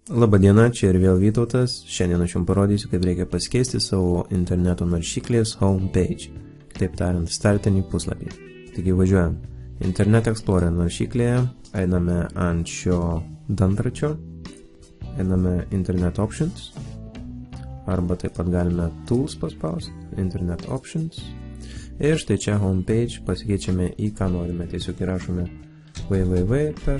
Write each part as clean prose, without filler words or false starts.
Labadiena, čia ir vėl Vytautas. Šiandien aš jums parodysiu, kaip reikia pasikeisti savo interneto naršyklės homepage. Kitaip tariant, startinį puslapį. Taigi važiuojam. Internet Explorer naršyklėje, einame ant šio dantračio, einame Internet Options, arba taip pat galime Tools paspausti, Internet Options. Ir štai čia homepage pasikeičiame į ką norime. Tiesiog įrašome www.google.lt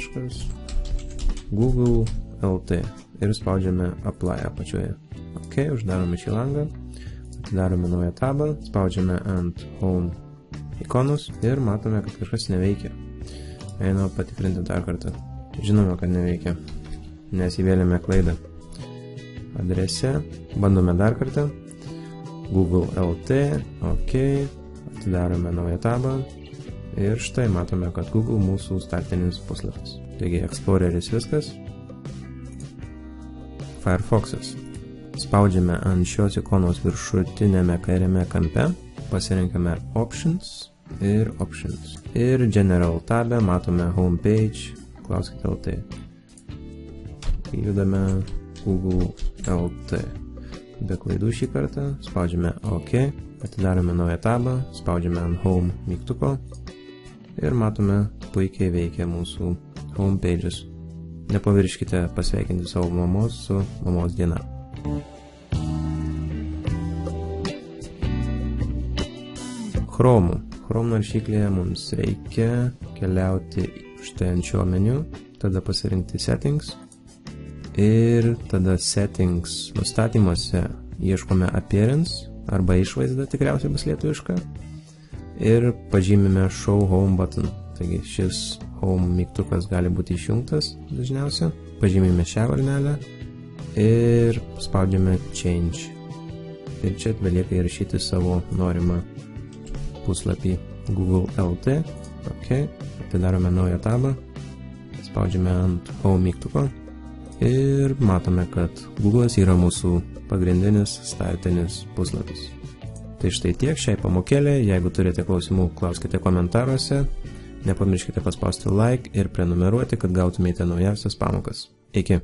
ir spaudžiame Apply apačioje. Ok, uždarome šį langą, atidarome naują tabą, spaudžiame ant Home ikonus ir matome, kad kažkas neveikia. Einame patikrinti dar kartą. Žinome, kad neveikia, nes įvėlėme klaidą. Adrese, bandome dar kartą, Google.lt, ok, atidarome naują tabą ir štai matome, kad Google mūsų startinis puslapis. Taigi Exploreris viskas. Firefox'as. Spaudžiame ant šios ikonos viršutinėme kairiame kampe, pasirinkame Options ir Options. Ir General tabe matome Homepage, klauskite LT. Judame Google.lt. Be klaidų šį kartą, spaudžiame OK, atidarome naują tabą, spaudžiame ant Home mygtuko ir matome, puikiai veikia mūsų homepage'as. Nepavirškite pasveikinti savo mamos su mamos diena. Chrome naršyklėje mums reikia keliauti štai ant šio meniu, tada pasirinkti Settings ir tada Settings nustatymuose ieškome Appearance arba išvaizda tikriausiai bus lietuviška ir pažymime Show Home button. Taigi šis Home mygtukas gali būti išjungtas dažniausiai. Pažymime šią varnelę ir spaudžiame Change. Ir čia belieka įrašyti savo norimą puslapį Google.lt. Ok, atidarome naują tabą, spaudžiame ant Home mygtuko ir matome, kad Google'as yra mūsų pagrindinis startinis puslapis. Tai štai tiek šiai pamokėlė. Jeigu turite klausimų, klauskite komentaruose. Nepamirškite paspausti like ir prenumeruoti, kad gautumėte naujausias pamokas. Iki!